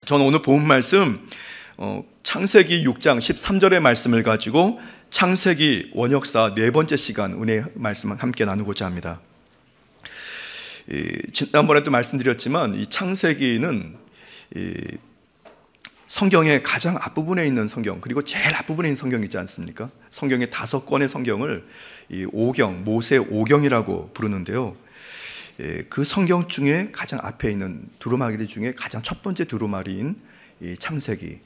저는 오늘 본 말씀 창세기 6장 13절의 말씀을 가지고 창세기 원역사 네 번째 시간 은혜 말씀을 함께 나누고자 합니다. 지난번에도 말씀드렸지만 이 창세기는 성경의 가장 앞부분에 있는 성경, 그리고 제일 앞부분에 있는 성경이지 않습니까? 성경의 5권의 성경을 이 오경, 모세 오경이라고 부르는데요. 그 성경 중에 가장 앞에 있는 두루마리 중에 가장 첫 번째 두루마리인 이 창세기.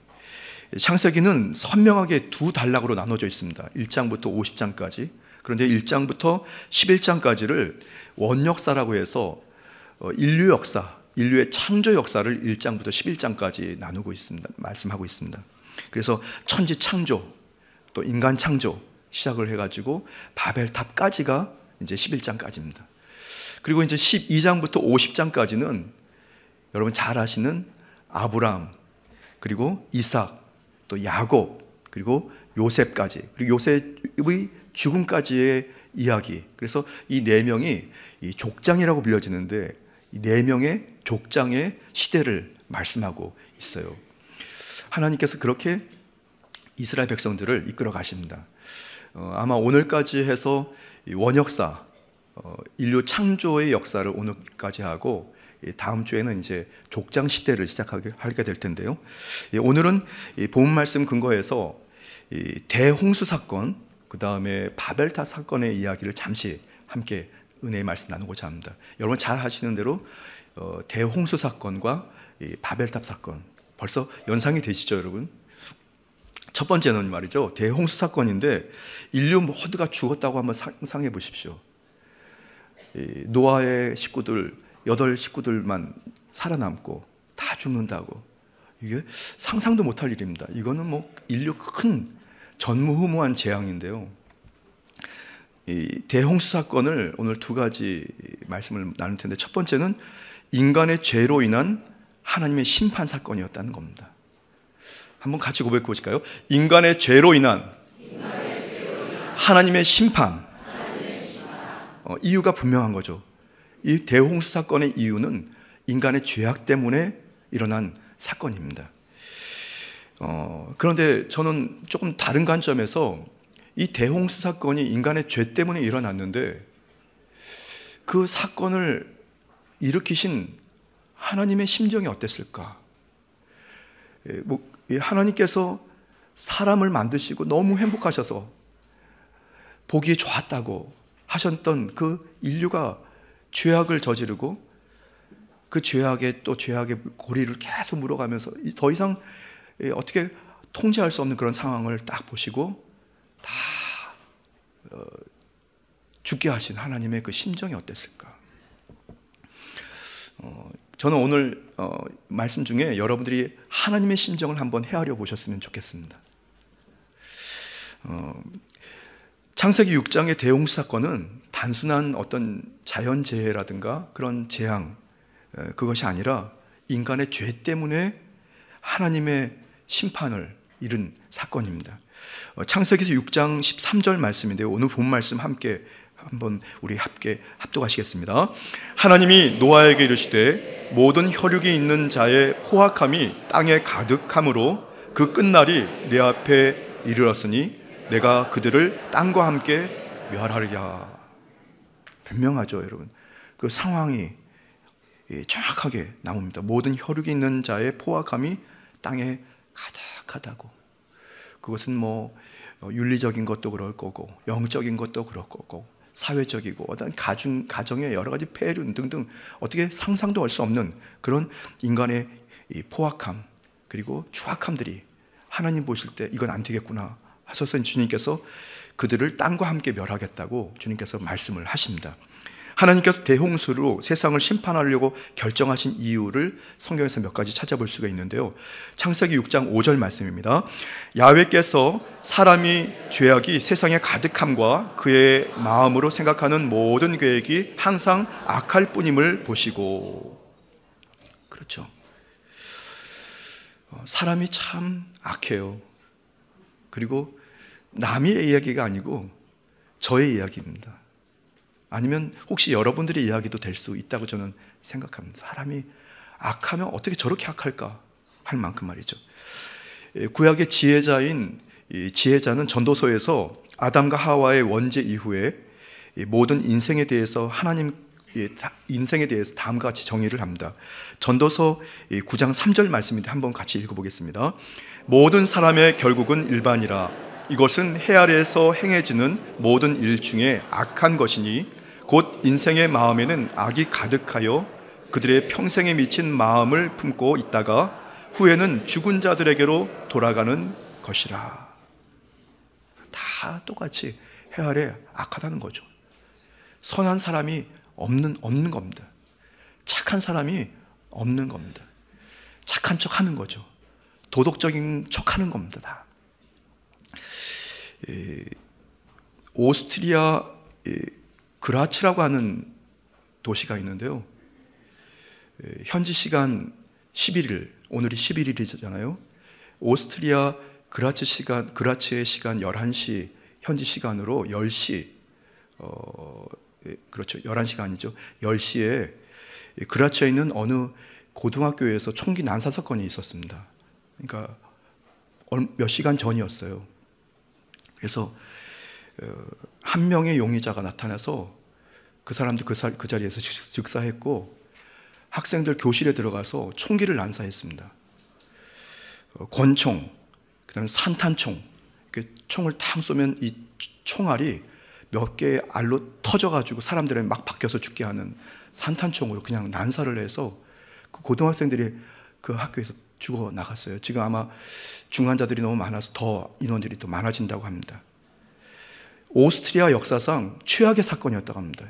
창세기는 선명하게 두 단락으로 나눠져 있습니다. 1장부터 50장까지. 그런데 1장부터 11장까지를 원역사라고 해서 인류 역사, 인류의 창조 역사를 1장부터 11장까지 나누고 있습니다. 말씀하고 있습니다. 그래서 천지 창조, 또 인간 창조 시작을 해가지고 바벨탑까지가 이제 11장까지입니다. 그리고 이제 12장부터 50장까지는 여러분 잘 아시는 아브람, 그리고 이삭, 또 야곱, 그리고 요셉까지, 그리고 요셉의 죽음까지의 이야기. 그래서 이 네 명이 이 족장이라고 불려지는데 이 네 명의 족장의 시대를 말씀하고 있어요. 하나님께서 그렇게 이스라엘 백성들을 이끌어 가십니다. 아마 오늘까지 해서 이 원역사, 인류 창조의 역사를 오늘까지 하고 다음 주에는 이제 족장 시대를 시작하게 될 텐데요. 오늘은 본 말씀 근거해서 대홍수 사건, 그 다음에 바벨탑 사건의 이야기를 잠시 함께 은혜의 말씀 나누고자 합니다. 여러분 잘 아시는 대로 대홍수 사건과 바벨탑 사건 벌써 연상이 되시죠, 여러분? 첫 번째는 말이죠, 대홍수 사건인데 인류 모두가 죽었다고 한번 상상해 보십시오. 노아의 식구들 8식구들만 살아남고 다 죽는다고. 이게 상상도 못할 일입니다. 이거는 뭐 인류 큰 전무후무한 재앙인데요. 이 대홍수 사건을 오늘 두 가지 말씀을 나눌 텐데, 첫 번째는 인간의 죄로 인한 하나님의 심판 사건이었다는 겁니다. 한번 같이 고백해 보실까요? 인간의 죄로 인한 하나님의 심판. 이유가 분명한 거죠. 이 대홍수 사건의 이유는 인간의 죄악 때문에 일어난 사건입니다. 그런데 저는 조금 다른 관점에서 이 대홍수 사건이 인간의 죄 때문에 일어났는데 그 사건을 일으키신 하나님의 심정이 어땠을까? 하나님께서 사람을 만드시고 너무 행복하셔서 보기 좋았다고 하셨던 그 인류가 죄악을 저지르고 그 죄악의 고리를 계속 물어가면서 더 이상 어떻게 통제할 수 없는 그런 상황을 딱 보시고 다 죽게 하신 하나님의 그 심정이 어땠을까? 저는 오늘 말씀 중에 여러분들이 하나님의 심정을 한번 헤아려 보셨으면 좋겠습니다. 창세기 6장의 대홍수 사건은 단순한 어떤 자연재해라든가 그런 재앙, 그것이 아니라 인간의 죄 때문에 하나님의 심판을 이룬 사건입니다. 창세기에서 6장 13절 말씀인데요. 오늘 본 말씀 함께 한번 우리 합독하시겠습니다. 하나님이 노아에게 이르시되 모든 혈육이 있는 자의 포악함이 땅에 가득함으로 그 끝날이 내 앞에 이르렀으니 내가 그들을 땅과 함께 멸하리라. 분명하죠, 여러분. 그 상황이 정확하게 나옵니다. 모든 혈육이 있는 자의 포악함이 땅에 가득하다고. 그것은 뭐 윤리적인 것도 그럴 거고, 영적인 것도 그럴 거고, 사회적이고, 어떤 가정의 여러 가지 폐륜 등등 어떻게 상상도 할 수 없는 그런 인간의 이 포악함, 그리고 추악함들이 하나님 보실 때 이건 안 되겠구나 하셔서 주님께서 그들을 땅과 함께 멸하겠다고 주님께서 말씀을 하십니다. 하나님께서 대홍수로 세상을 심판하려고 결정하신 이유를 성경에서 몇 가지 찾아볼 수가 있는데요. 창세기 6장 5절 말씀입니다. 야훼께서 사람이 죄악이 세상에 가득함과 그의 마음으로 생각하는 모든 계획이 항상 악할 뿐임을 보시고. 그렇죠. 사람이 참 악해요. 그리고 남의 이야기가 아니고 저의 이야기입니다. 아니면 혹시 여러분들의 이야기도 될 수 있다고 저는 생각합니다. 사람이 악하면 어떻게 저렇게 악할까 할 만큼 말이죠. 구약의 지혜자인 이 지혜자는 전도서에서 아담과 하와의 원죄 이후에 모든 인생에 대해서 인생에 대해서 다음과 같이 정의를 합니다. 전도서 9장 3절 말씀인데 한번 같이 읽어보겠습니다. 모든 사람의 결국은 일반이라. 이것은 해 아래에서 행해지는 모든 일 중에 악한 것이니 곧 인생의 마음에는 악이 가득하여 그들의 평생에 미친 마음을 품고 있다가 후에는 죽은 자들에게로 돌아가는 것이라. 다 똑같이 해 아래 악하다는 거죠. 선한 사람이 없는 겁니다. 착한 사람이 없는 겁니다. 착한 척 하는 거죠. 도덕적인 척 하는 겁니다. 다. 오스트리아 그라츠라고 하는 도시가 있는데요. 현지 시간 11일, 오늘이 11일이잖아요. 오스트리아 그라츠의 시간 11시, 현지 시간으로 10시, 그렇죠. 11시가 아니죠. 10시에 그라츠에 있는 어느 고등학교에서 총기 난사 사건이 있었습니다. 그러니까 몇 시간 전이었어요. 그래서 한 명의 용의자가 나타나서 그 사람도 그 자리에서 즉사했고, 학생들 교실에 들어가서 총기를 난사했습니다. 권총, 그다음에 산탄총, 총을 탕 쏘면 이 총알이 몇 개의 알로 터져가지고 사람들이 막 박혀서 죽게 하는 산탄총으로 그냥 난사를 해서 그 고등학생들이 그 학교에서 죽어 나갔어요. 지금 아마 중환자들이 너무 많아서 더 인원들이 더 많아진다고 합니다. 오스트리아 역사상 최악의 사건이었다고 합니다.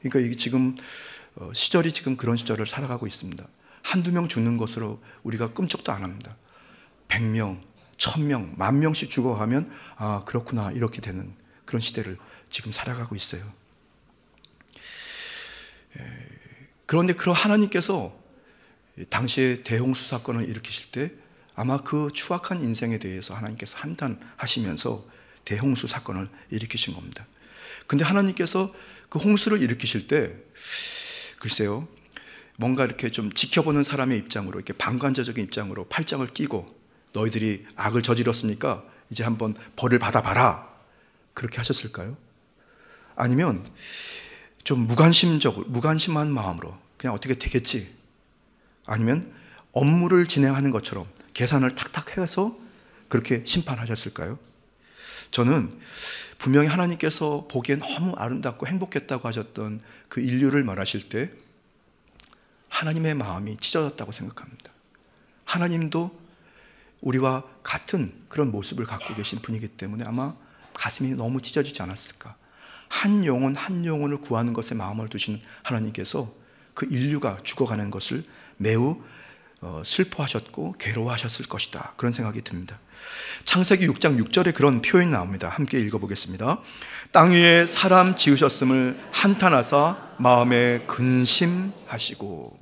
그러니까 이게 지금 시절이 지금 그런 시절을 살아가고 있습니다. 한두 명 죽는 것으로 우리가 끔찍도 안 합니다. 100명, 1000명, 10,000명씩 죽어가면 아 그렇구나 이렇게 되는 그런 시대를 지금 살아가고 있어요. 그런데 하나님께서 당시에 대홍수 사건을 일으키실 때 아마 그 추악한 인생에 대해서 하나님께서 한탄하시면서 대홍수 사건을 일으키신 겁니다. 근데 하나님께서 그 홍수를 일으키실 때 글쎄요, 뭔가 이렇게 좀 지켜보는 사람의 입장으로, 이렇게 방관자적인 입장으로 팔짱을 끼고 너희들이 악을 저질렀으니까 이제 한번 벌을 받아봐라, 그렇게 하셨을까요? 아니면 좀 무관심한 마음으로 그냥 어떻게 되겠지, 아니면 업무를 진행하는 것처럼 계산을 탁탁 해서 그렇게 심판하셨을까요? 저는 분명히 하나님께서 보기에 너무 아름답고 행복했다고 하셨던 그 인류를 말하실 때 하나님의 마음이 찢어졌다고 생각합니다. 하나님도 우리와 같은 그런 모습을 갖고 계신 분이기 때문에 아마 가슴이 너무 찢어지지 않았을까. 한 영혼을 구하는 것에 마음을 두신 하나님께서 그 인류가 죽어가는 것을 매우 슬퍼하셨고 괴로워하셨을 것이다, 그런 생각이 듭니다. 창세기 6장 6절에 그런 표현이 나옵니다. 함께 읽어보겠습니다. 땅 위에 사람 지으셨음을 한탄하사 마음에 근심하시고.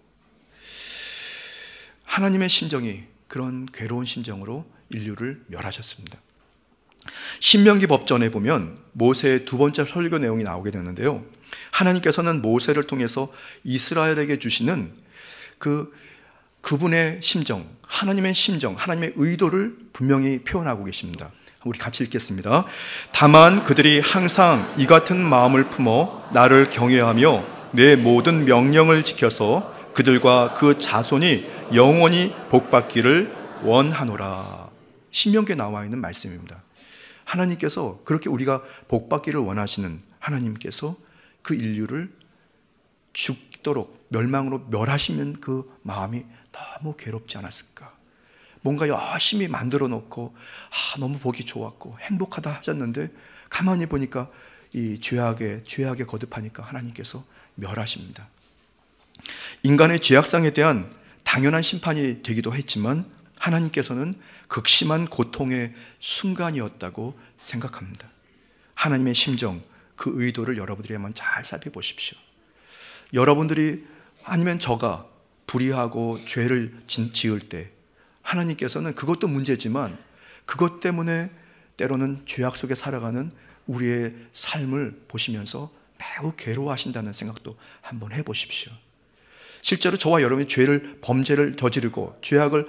하나님의 심정이 그런 괴로운 심정으로 인류를 멸하셨습니다. 신명기 법전에 보면 모세의 두 번째 설교 내용이 나오게 되는데요, 하나님께서는 모세를 통해서 이스라엘에게 주시는 그분의 심정, 하나님의 심정, 하나님의 의도를 분명히 표현하고 계십니다. 우리 같이 읽겠습니다. 다만 그들이 항상 이 같은 마음을 품어 나를 경외하며 내 모든 명령을 지켜서 그들과 그 자손이 영원히 복받기를 원하노라. 신명기에 나와 있는 말씀입니다. 하나님께서 그렇게 우리가 복받기를 원하시는 하나님께서 그 인류를 죽도록 멸망으로 멸하시면 그 마음이 너무 괴롭지 않았을까. 뭔가 열심히 만들어 놓고 너무 보기 좋았고 행복하다 하셨는데 가만히 보니까 이 죄악에 거듭하니까 하나님께서 멸하십니다. 인간의 죄악상에 대한 당연한 심판이 되기도 했지만 하나님께서는 극심한 고통의 순간이었다고 생각합니다. 하나님의 심정, 그 의도를 여러분들이 한번 잘 살펴보십시오. 여러분들이 아니면 저가 불의하고 죄를 지을 때 하나님께서는 그것도 문제지만 그것 때문에 때로는 죄악 속에 살아가는 우리의 삶을 보시면서 매우 괴로워하신다는 생각도 한번 해보십시오. 실제로 저와 여러분이 범죄를 저지르고 죄악을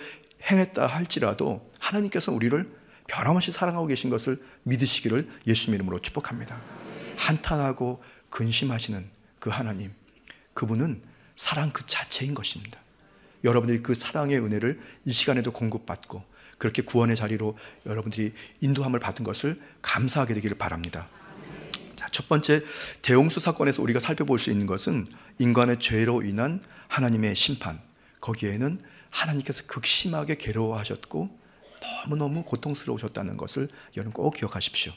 행했다 할지라도 하나님께서 우리를 변함없이 사랑하고 계신 것을 믿으시기를 예수님 이름으로 축복합니다. 한탄하고 근심하시는 그 하나님, 그분은 사랑 그 자체인 것입니다. 여러분들이 그 사랑의 은혜를 이 시간에도 공급받고 그렇게 구원의 자리로 여러분들이 인도함을 받은 것을 감사하게 되기를 바랍니다. 자, 첫 번째 대홍수 사건에서 우리가 살펴볼 수 있는 것은 인간의 죄로 인한 하나님의 심판, 거기에는 하나님께서 극심하게 괴로워하셨고 너무너무 고통스러우셨다는 것을 여러분 꼭 기억하십시오.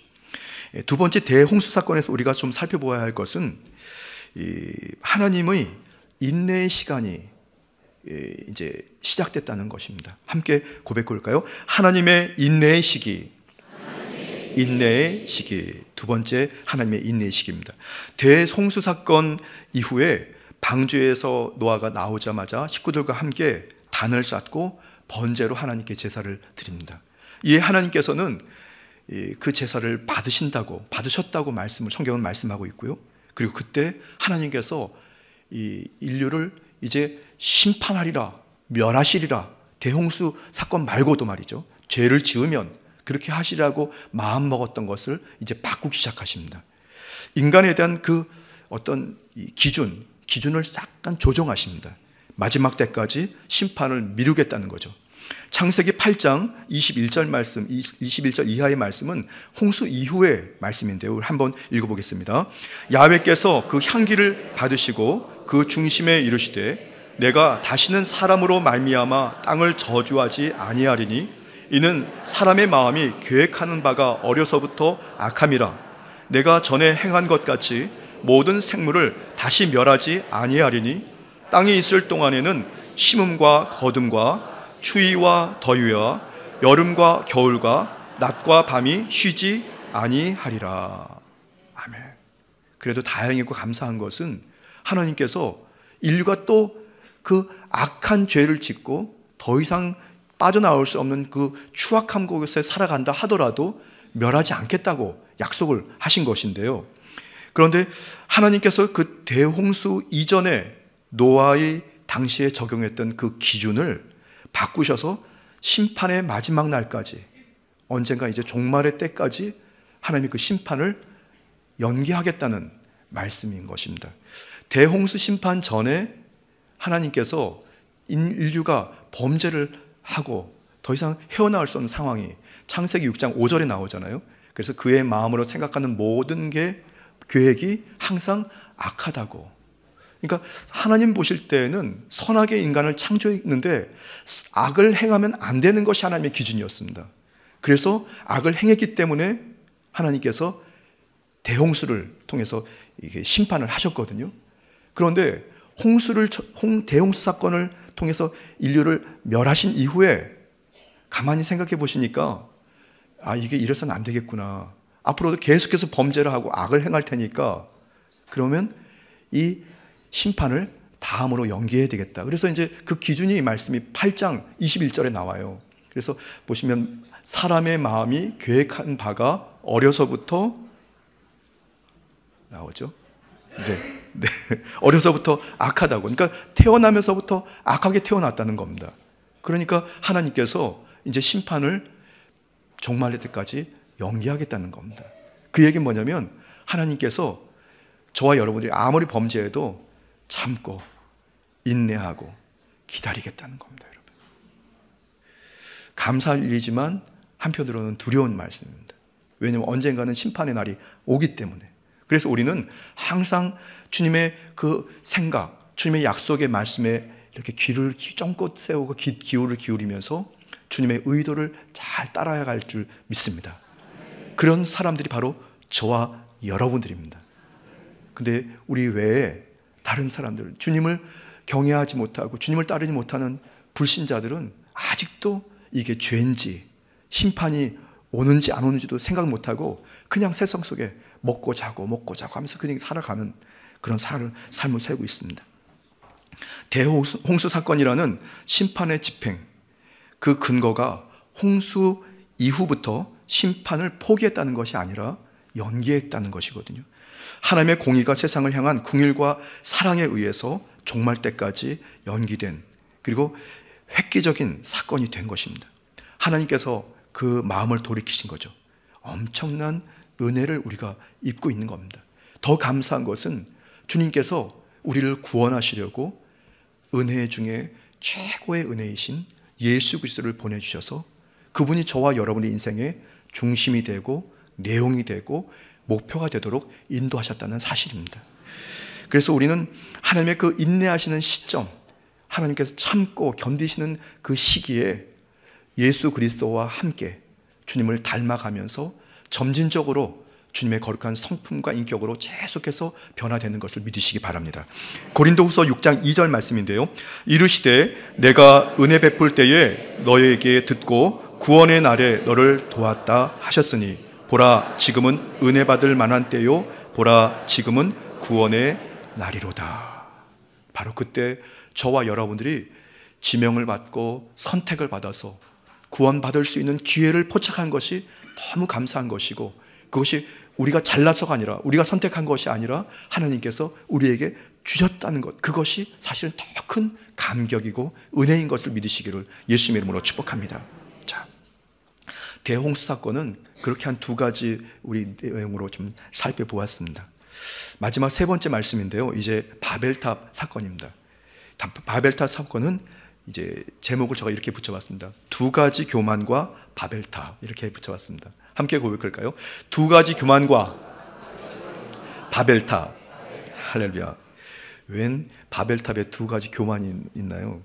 두 번째 대홍수 사건에서 우리가 좀 살펴보아야 할 것은 하나님의 인내의 시간이 이제 시작됐다는 것입니다. 함께 고백해 볼까요? 하나님의 인내의 시기. 인내의 시기. 두 번째 하나님의 인내의 시기입니다. 대홍수 사건 이후에 방주에서 노아가 나오자마자 식구들과 함께 단을 쌓고 번제로 하나님께 제사를 드립니다. 이에 하나님께서는 그 제사를 받으셨다고 성경은 말씀하고 있고요. 그리고 그때 하나님께서 이 인류를 이제 심판하리라, 멸하시리라, 대홍수 사건 말고도 말이죠, 죄를 지으면 그렇게 하시라고 마음먹었던 것을 이제 바꾸기 시작하십니다. 인간에 대한 그 어떤 기준을 약간 조정하십니다. 마지막 때까지 심판을 미루겠다는 거죠. 창세기 8장 21절 말씀, 21절 이하의 말씀은 홍수 이후의 말씀인데요. 우리 한번 읽어보겠습니다. 야훼께서 그 향기를 받으시고 그 중심에 이르시되 내가 다시는 사람으로 말미암아 땅을 저주하지 아니하리니 이는 사람의 마음이 계획하는 바가 어려서부터 악함이라. 내가 전에 행한 것 같이 모든 생물을 다시 멸하지 아니하리니 땅에 있을 동안에는 심음과 거둠과 추위와 더위와 여름과 겨울과 낮과 밤이 쉬지 아니하리라. 아멘. 그래도 다행이고 감사한 것은 하나님께서 인류가 또 그 악한 죄를 짓고 더 이상 빠져나올 수 없는 그 추악한 곳에 살아간다 하더라도 멸하지 않겠다고 약속을 하신 것인데요. 그런데 하나님께서 그 대홍수 이전에 노아의 당시에 적용했던 그 기준을 바꾸셔서 심판의 마지막 날까지, 언젠가 이제 종말의 때까지 하나님이 그 심판을 연기하겠다는 말씀인 것입니다. 대홍수 심판 전에 하나님께서 인류가 범죄를 하고 더 이상 헤어나올 수 없는 상황이 창세기 6장 5절에 나오잖아요. 그래서 그의 마음으로 생각하는 모든 게 계획이 항상 악하다고. 그러니까 하나님 보실 때는 선하게 인간을 창조했는데 악을 행하면 안 되는 것이 하나님의 기준이었습니다. 그래서 악을 행했기 때문에 하나님께서 대홍수를 통해서 이게 심판을 하셨거든요. 그런데 대홍수 사건을 통해서 인류를 멸하신 이후에 가만히 생각해 보시니까 이게 이래서는 안 되겠구나. 앞으로도 계속해서 범죄를 하고 악을 행할 테니까 그러면 이 심판을 다음으로 연기해야 되겠다. 그래서 이제 그 기준이 말씀이 8장 21절에 나와요. 그래서 보시면 사람의 마음이 계획한 바가 어려서부터 나오죠. 네. 어려서부터 악하다고. 그러니까 태어나면서부터 악하게 태어났다는 겁니다. 그러니까 하나님께서 이제 심판을 종말의 때까지 연기하겠다는 겁니다. 그 얘기는 뭐냐면 하나님께서 저와 여러분들이 아무리 범죄해도 참고 인내하고 기다리겠다는 겁니다. 여러분. 감사할 일이지만 한편으로는 두려운 말씀입니다. 왜냐하면 언젠가는 심판의 날이 오기 때문에. 그래서 우리는 항상 주님의 그 생각, 주님의 약속의 말씀에 이렇게 귀를 쫑긋 세우고 기울을 기울이면서 주님의 의도를 잘 따라야 할 줄 믿습니다. 그런 사람들이 바로 저와 여러분들입니다. 근데 우리 외에 다른 사람들, 주님을 경외하지 못하고 주님을 따르지 못하는 불신자들은 아직도 이게 죄인지 심판이 오는지 안 오는지도 생각 못하고 그냥 세상 속에 먹고 자고 하면서 그냥 살아가는 그런 삶을 살고 있습니다. 대홍수 사건이라는 심판의 집행, 그 근거가 홍수 이후부터 심판을 포기했다는 것이 아니라 연기했다는 것이거든요. 하나님의 공의가 세상을 향한 긍휼과 사랑에 의해서 종말 때까지 연기된, 그리고 획기적인 사건이 된 것입니다. 하나님께서 그 마음을 돌이키신 거죠. 엄청난 은혜를 우리가 입고 있는 겁니다. 더 감사한 것은 주님께서 우리를 구원하시려고 은혜 중에 최고의 은혜이신 예수 그리스도를 보내주셔서 그분이 저와 여러분의 인생의 중심이 되고 내용이 되고 목표가 되도록 인도하셨다는 사실입니다. 그래서 우리는 하나님의 그 인내하시는 시점, 하나님께서 참고 견디시는 그 시기에 예수 그리스도와 함께 주님을 닮아가면서 점진적으로 주님의 거룩한 성품과 인격으로 계속해서 변화되는 것을 믿으시기 바랍니다. 고린도후서 6장 2절 말씀인데요, 이르시되 내가 은혜 베풀 때에 너에게 듣고 구원의 날에 너를 도왔다 하셨으니 보라 지금은 은혜 받을 만한 때요 보라 지금은 구원의 날이로다. 바로 그때 저와 여러분들이 지명을 받고 선택을 받아서 구원받을 수 있는 기회를 포착한 것이 너무 감사한 것이고, 그것이 우리가 잘나서가 아니라, 우리가 선택한 것이 아니라 하나님께서 우리에게 주셨다는 것, 그것이 사실은 더 큰 감격이고 은혜인 것을 믿으시기를 예수님의 이름으로 축복합니다. 자, 대홍수 사건은 그렇게 한 두 가지 우리 내용으로 좀 살펴보았습니다. 마지막 세 번째 말씀인데요, 이제 바벨탑 사건입니다. 바벨탑 사건은 이제 제목을 제가 이렇게 붙여봤습니다. 두 가지 교만과 바벨탑, 이렇게 붙여봤습니다. 함께 고백할까요? 두 가지 교만과 바벨탑. 할렐루야. 웬 바벨탑에 두 가지 교만이 있나요?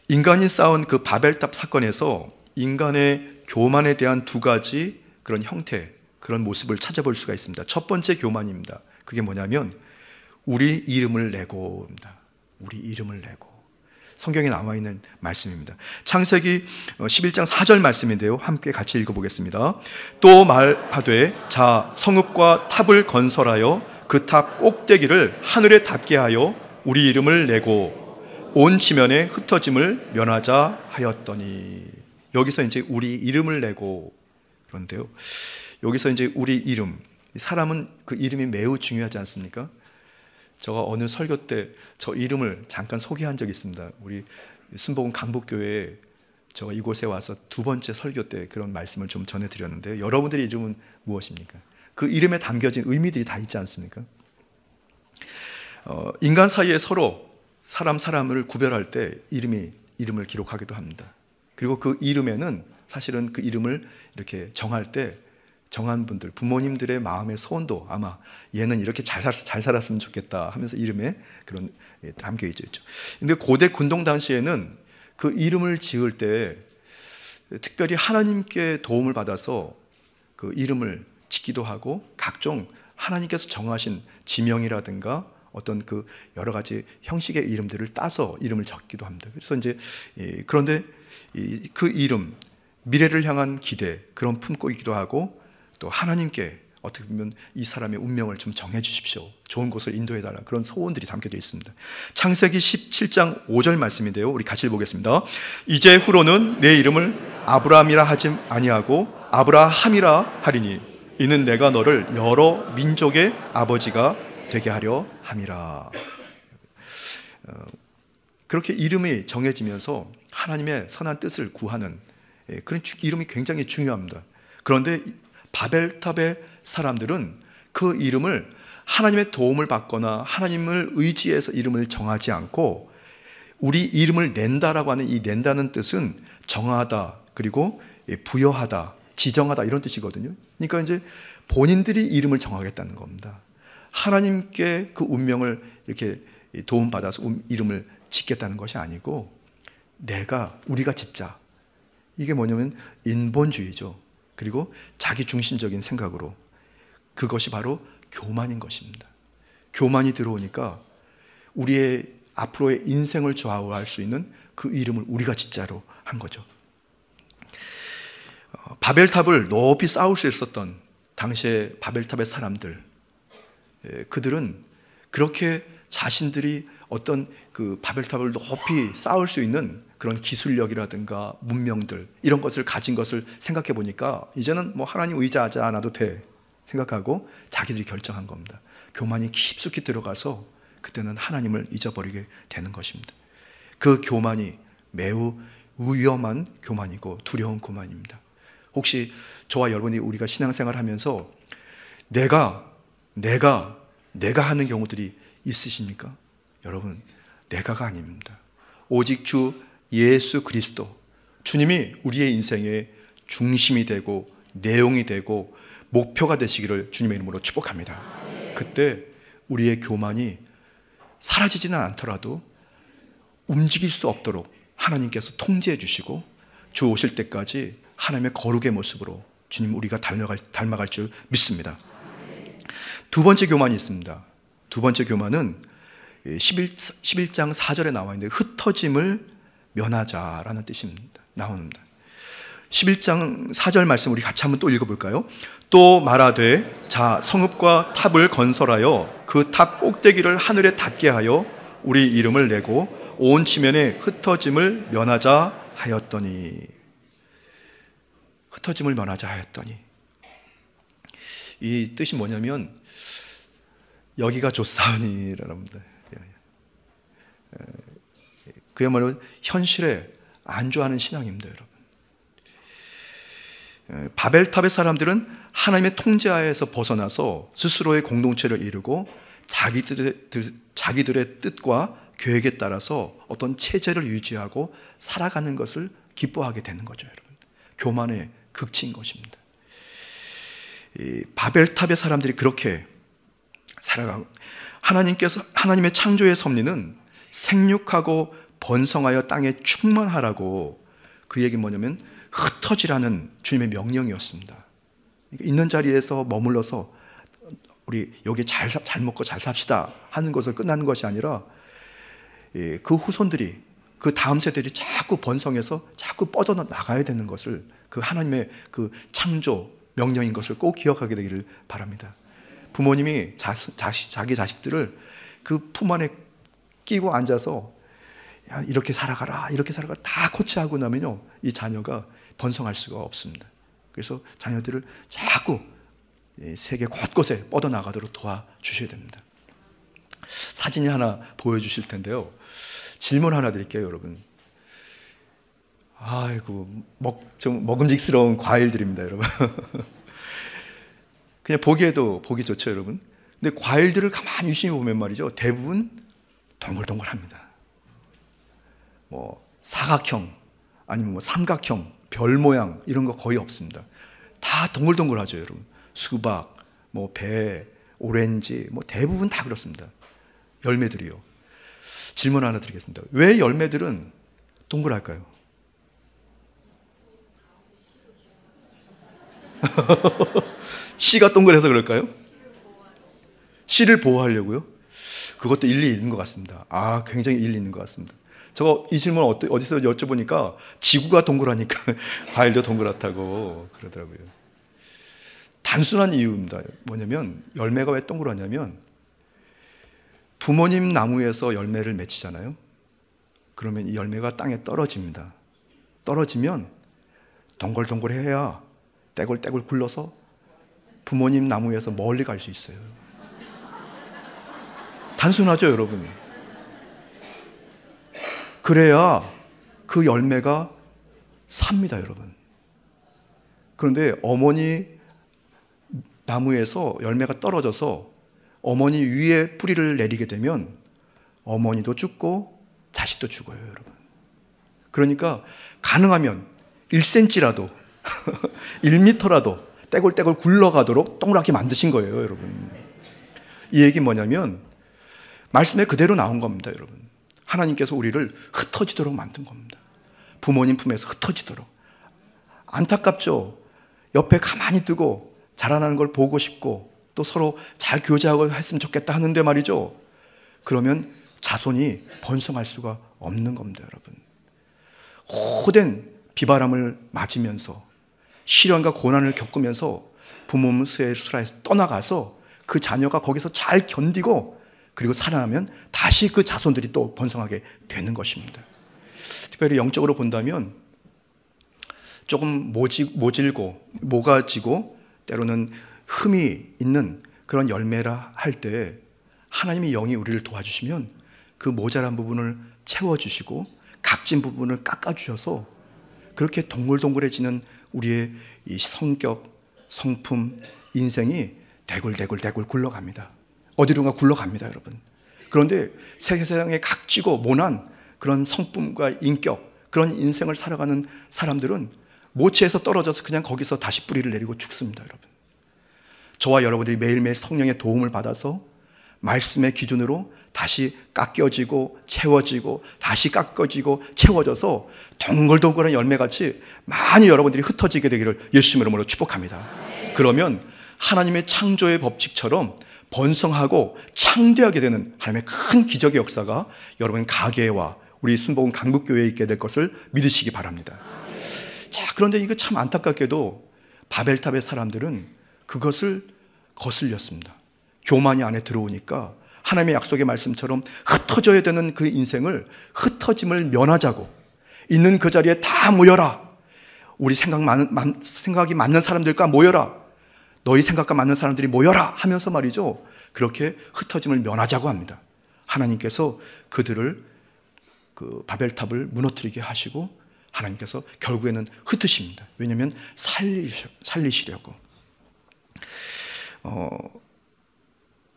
인간이 쌓은 그 바벨탑 사건에서 인간의 교만에 대한 두 가지 그런 형태, 그런 모습을 찾아볼 수가 있습니다. 첫 번째 교만입니다. 그게 뭐냐면 우리 이름을 내고입니다. 우리 이름을 내고. 성경에 남아있는 말씀입니다. 창세기 11장 4절 말씀인데요, 함께 같이 읽어보겠습니다. 또 말하되 자 성읍과 탑을 건설하여 그 탑 꼭대기를 하늘에 닿게 하여 우리 이름을 내고 온 지면에 흩어짐을 면하자 하였더니. 여기서 이제 우리 이름을 내고, 그런데요, 여기서 이제 우리 이름, 사람은 그 이름이 매우 중요하지 않습니까? 제가 어느 설교 때 저 이름을 잠깐 소개한 적이 있습니다. 우리 순복음 강북교회에 제가 이곳에 와서 두 번째 설교 때 그런 말씀을 좀 전해드렸는데요, 여러분들의 이름은 무엇입니까? 그 이름에 담겨진 의미들이 다 있지 않습니까? 인간 사이에 서로 사람을 구별할 때 이름을 기록하기도 합니다. 그리고 그 이름에는 사실은 그 이름을 이렇게 정할 때 정한 분들, 부모님들의 마음의 소원도 아마 얘는 이렇게 잘 살았으면 좋겠다 하면서 이름에 그런 담겨 있죠. 근데 고대 군동 당시에는 그 이름을 지을 때 특별히 하나님께 도움을 받아서 그 이름을 짓기도 하고, 각종 하나님께서 정하신 지명이라든가 어떤 그 여러 가지 형식의 이름들을 따서 이름을 적기도 합니다. 그래서 이제 그런데 그 이름, 미래를 향한 기대, 그런 품고 있기도 하고, 또 하나님께 어떻게 보면 이 사람의 운명을 좀 정해 주십시오, 좋은 곳을 인도해 달라, 그런 소원들이 담겨져 있습니다. 창세기 17장 5절 말씀인데요, 우리 같이 보겠습니다. 이제 후로는 내 이름을 아브라함이라 하지 아니하고 아브라함이라 하리니 이는 내가 너를 여러 민족의 아버지가 되게 하려 함이라. 그렇게 이름이 정해지면서 하나님의 선한 뜻을 구하는 그런 이름이 굉장히 중요합니다. 그런데 바벨탑의 사람들은 그 이름을 하나님의 도움을 받거나 하나님을 의지해서 이름을 정하지 않고, 우리 이름을 낸다라고 하는 이 낸다는 뜻은 정하다, 그리고 부여하다, 지정하다, 이런 뜻이거든요. 그러니까 이제 본인들이 이름을 정하겠다는 겁니다. 하나님께 그 운명을 이렇게 도움받아서 이름을 짓겠다는 것이 아니고, 우리가 짓자. 이게 뭐냐면 인본주의죠. 그리고 자기 중심적인 생각으로, 그것이 바로 교만인 것입니다. 교만이 들어오니까 우리의 앞으로의 인생을 좌우할 수 있는 그 이름을 우리가 짓자로 한 거죠. 바벨탑을 높이 쌓을 수 있었던 당시의 바벨탑의 사람들, 그들은 그렇게 자신들이 어떤 그 바벨탑을 높이 쌓을 수 있는 그런 기술력이라든가 문명들, 이런 것을 가진 것을 생각해 보니까 이제는 뭐 하나님 의지하지 않아도 돼 생각하고 자기들이 결정한 겁니다. 교만이 깊숙이 들어가서 그때는 하나님을 잊어버리게 되는 것입니다. 그 교만이 매우 위험한 교만이고 두려운 교만입니다. 혹시 저와 여러분이 우리가 신앙생활을 하면서 내가 하는 경우들이 있으십니까? 여러분, 내가가 아닙니다. 오직 주 예수 그리스도, 주님이 우리의 인생의 중심이 되고 내용이 되고 목표가 되시기를 주님의 이름으로 축복합니다. 그때 우리의 교만이 사라지지는 않더라도 움직일 수 없도록 하나님께서 통제해 주시고 주 오실 때까지 하나님의 거룩의 모습으로 주님 우리가 닮아갈 줄 믿습니다. 두 번째 교만이 있습니다. 두 번째 교만은 11장 4절에 나와 있는데 흩어짐을 면하자라는 뜻입니다. 나옵니다. 11장 4절 말씀 우리 같이 한번 또 읽어볼까요? 또 말하되 자 성읍과 탑을 건설하여 그 탑 꼭대기를 하늘에 닿게 하여 우리 이름을 내고 온 지면에 흩어짐을 면하자 하였더니, 흩어짐을 면하자 하였더니, 이 뜻이 뭐냐면 여기가 좋사오니 여러분들, 그야말로 현실에 안주하는 신앙입니다. 여러분, 바벨탑의 사람들은 하나님의 통제하에서 벗어나서 스스로의 공동체를 이루고 자기들의 뜻과 계획에 따라서 어떤 체제를 유지하고 살아가는 것을 기뻐하게 되는 거죠. 여러분, 교만의 극치인 것입니다. 이 바벨탑의 사람들이 그렇게 살아가고, 하나님의 창조의 섭리는 생육하고 번성하여 땅에 충만하라고, 그 얘기는 뭐냐면 흩어지라는 주님의 명령이었습니다. 있는 자리에서 머물러서 우리 여기 잘 먹고 잘 삽시다 하는 것을 끝나는 것이 아니라 그 후손들이, 그 다음 세대들이 자꾸 번성해서 자꾸 뻗어나가야 되는 것을, 그 하나님의 그 창조 명령인 것을 꼭 기억하게 되기를 바랍니다. 부모님이 자기 자식들을 그 품 안에 끼고 앉아서 야, 이렇게 살아가라 다 코치하고 나면요, 이 자녀가 번성할 수가 없습니다. 그래서 자녀들을 자꾸 세계 곳곳에 뻗어나가도록 도와주셔야 됩니다. 사진이 하나 보여주실 텐데요, 질문 하나 드릴게요. 여러분, 아이고 좀 먹음직스러운 과일들입니다. 여러분 그냥 보기에도 보기 좋죠. 여러분, 근데 과일들을 가만히 유심히 보면 말이죠, 대부분 동글동글합니다. 뭐 사각형 아니면 뭐 삼각형, 별 모양 이런 거 거의 없습니다. 다 동글동글하죠. 여러분, 수박, 뭐 배, 오렌지, 뭐 대부분 다 그렇습니다. 열매들이요. 질문 하나 드리겠습니다. 왜 열매들은 동글할까요? 씨가 동글해서 그럴까요? 씨를 보호하려고요? 그것도 일리 있는 것 같습니다. 굉장히 일리 있는 것 같습니다. 이 질문 어디서 여쭤보니까 지구가 동그라니까 과일도 동그랗다고 그러더라고요. 단순한 이유입니다. 뭐냐면, 열매가 왜 동그라냐면, 부모님 나무에서 열매를 맺히잖아요. 그러면 이 열매가 땅에 떨어집니다. 떨어지면 동글동글해야 떼굴떼굴 굴러서 부모님 나무에서 멀리 갈 수 있어요. 단순하죠, 여러분? 그래야 그 열매가 삽니다, 여러분. 그런데 어머니 나무에서 열매가 떨어져서 어머니 위에 뿌리를 내리게 되면 어머니도 죽고 자식도 죽어요, 여러분. 그러니까 가능하면 1cm라도 1m라도 떼굴떼굴 굴러가도록 동그랗게 만드신 거예요, 여러분. 이 얘기 뭐냐면 말씀에 그대로 나온 겁니다, 여러분. 하나님께서 우리를 흩어지도록 만든 겁니다. 부모님 품에서 흩어지도록. 안타깝죠? 옆에 가만히 두고 자라나는 걸 보고 싶고 또 서로 잘 교제하고 했으면 좋겠다 하는데 말이죠, 그러면 자손이 번성할 수가 없는 겁니다, 여러분. 호된 비바람을 맞으면서 시련과 고난을 겪으면서 부모 수에서 떠나가서 그 자녀가 거기서 잘 견디고 그리고 살아나면 다시 그 자손들이 또 번성하게 되는 것입니다. 특별히 영적으로 본다면 조금 모질고 모가지고 때로는 흠이 있는 그런 열매라 할 때 하나님의 영이 우리를 도와주시면 그 모자란 부분을 채워주시고 각진 부분을 깎아주셔서 그렇게 동글동글해지는 우리의 이 성격, 성품, 인생이 대굴대굴 굴러갑니다. 어디론가 굴러갑니다, 여러분. 그런데 세상에 각지고 모난 그런 성품과 인격, 그런 인생을 살아가는 사람들은 모체에서 떨어져서 그냥 거기서 다시 뿌리를 내리고 죽습니다, 여러분. 저와 여러분들이 매일매일 성령의 도움을 받아서 말씀의 기준으로 다시 깎여지고 채워지고 다시 깎여지고 채워져서 동글동글한 열매같이 많이 여러분들이 흩어지게 되기를 예수님 이름으로 축복합니다. 그러면 하나님의 창조의 법칙처럼 번성하고 창대하게 되는 하나님의 큰 기적의 역사가 여러분 가게와 우리 순복음 강북교회에 있게 될 것을 믿으시기 바랍니다. 자, 그런데 이거 참 안타깝게도 바벨탑의 사람들은 그것을 거슬렸습니다. 교만이 안에 들어오니까 하나님의 약속의 말씀처럼 흩어져야 되는 그 인생을 흩어짐을 면하자고 있는 그 자리에 다 모여라. 우리 생각이 맞는 사람들과 모여라. 너희 생각과 맞는 사람들이 모여라 하면서 말이죠. 그렇게 흩어짐을 면하자고 합니다. 하나님께서 그들을 그 바벨탑을 무너뜨리게 하시고 하나님께서 결국에는 흩으십니다. 왜냐하면 살리시려고.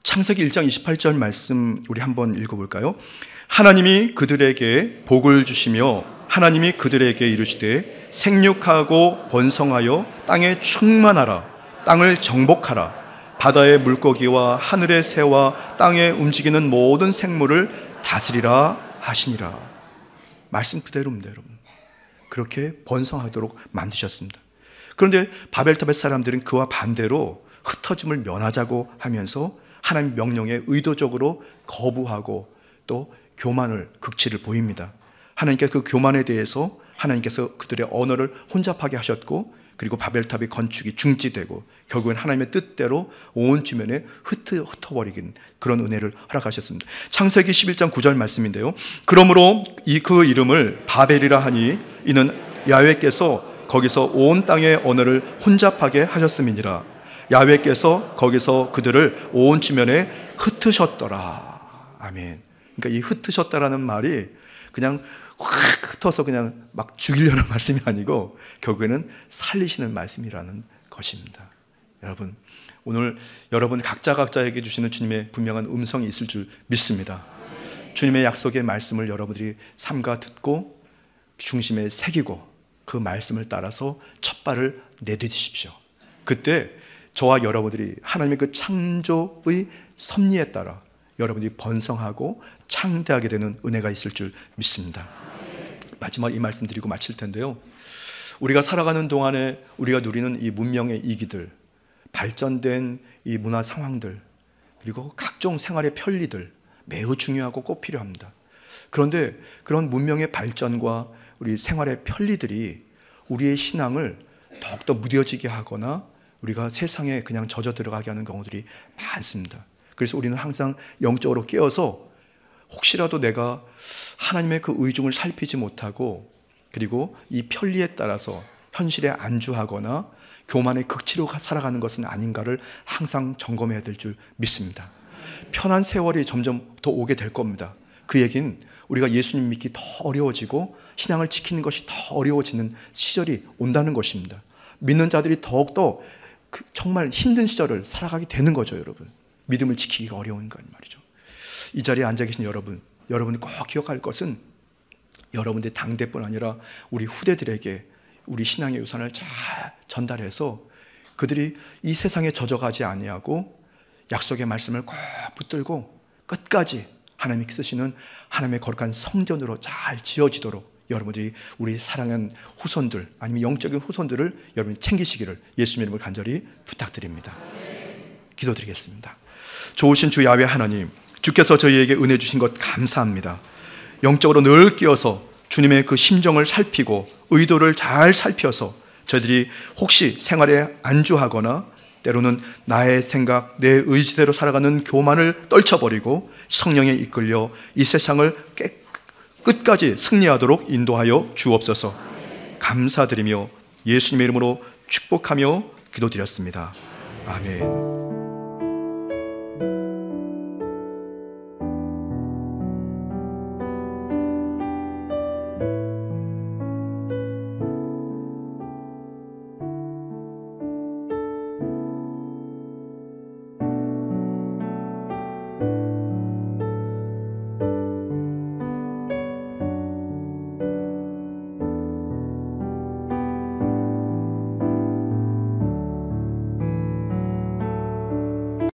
창세기 1장 28절 말씀 우리 한번 읽어볼까요? 하나님이 그들에게 복을 주시며 하나님이 그들에게 이르시되 생육하고 번성하여 땅에 충만하라. 땅을 정복하라. 바다의 물고기와 하늘의 새와 땅에 움직이는 모든 생물을 다스리라 하시니라. 말씀 그대로입니다, 여러분. 그렇게 번성하도록 만드셨습니다. 그런데 바벨탑의 사람들은 그와 반대로 흩어짐을 면하자고 하면서 하나님의 명령에 의도적으로 거부하고 또 교만을 극치를 보입니다. 하나님께서 그 교만에 대해서 하나님께서 그들의 언어를 혼잡하게 하셨고 그리고 바벨탑의 건축이 중지되고 결국엔 하나님의 뜻대로 온 주변에 흩어버리긴 그런 은혜를 허락하셨습니다. 창세기 11장 9절 말씀인데요. 그러므로 그 이름을 바벨이라 하니 이는 야훼께서 거기서 온 땅의 언어를 혼잡하게 하셨음이니라. 야훼께서 거기서 그들을 온 지면에 흩으셨더라. 아멘. 그러니까 이 흩으셨다라는 말이 그냥 확 흩어서 그냥 막 죽이려는 말씀이 아니고 결국에는 살리시는 말씀이라는 것입니다. 여러분, 오늘 여러분 각자에게 주시는 주님의 분명한 음성이 있을 줄 믿습니다. 주님의 약속의 말씀을 여러분들이 삼가 듣고 중심에 새기고 그 말씀을 따라서 첫 발을 내딛으십시오. 그때 저와 여러분들이 하나님의 그 창조의 섭리에 따라 여러분들이 번성하고 창대하게 되는 은혜가 있을 줄 믿습니다. 마지막 이 말씀 드리고 마칠 텐데요. 우리가 살아가는 동안에 우리가 누리는 이 문명의 이기들, 발전된 이 문화 상황들, 그리고 각종 생활의 편리들 매우 중요하고 꼭 필요합니다. 그런데 그런 문명의 발전과 우리 생활의 편리들이 우리의 신앙을 더욱더 무뎌지게 하거나 우리가 세상에 그냥 젖어 들어가게 하는 경우들이 많습니다. 그래서 우리는 항상 영적으로 깨어서 혹시라도 내가 하나님의 그 의중을 살피지 못하고 그리고 이 편리에 따라서 현실에 안주하거나 교만의 극치로 살아가는 것은 아닌가를 항상 점검해야 될 줄 믿습니다. 편한 세월이 점점 더 오게 될 겁니다. 그 얘기는 우리가 예수님 믿기 더 어려워지고 신앙을 지키는 것이 더 어려워지는 시절이 온다는 것입니다. 믿는 자들이 더욱더 정말 힘든 시절을 살아가게 되는 거죠, 여러분. 믿음을 지키기가 어려운 거 말이죠. 이 자리에 앉아 계신 여러분이 꼭 기억할 것은 여러분들 당대뿐 아니라 우리 후대들에게 우리 신앙의 유산을 잘 전달해서 그들이 이 세상에 젖어가지 아니하고 약속의 말씀을 꼭 붙들고 끝까지 하나님이 쓰시는 하나님의 거룩한 성전으로 잘 지어지도록 여러분들이 우리 사랑하는 후손들 아니면 영적인 후손들을 여러분이 챙기시기를 예수님 이름으로 간절히 부탁드립니다. 기도드리겠습니다. 좋으신 주 야훼 하나님, 주께서 저희에게 은혜 주신 것 감사합니다. 영적으로 늘 끼어서 주님의 그 심정을 살피고 의도를 잘 살펴서 저희들이 혹시 생활에 안주하거나 때로는 나의 생각, 내 의지대로 살아가는 교만을 떨쳐버리고 성령에 이끌려 이 세상을 끝까지 승리하도록 인도하여 주옵소서. 감사드리며 예수님의 이름으로 축복하며 기도드렸습니다. 아멘.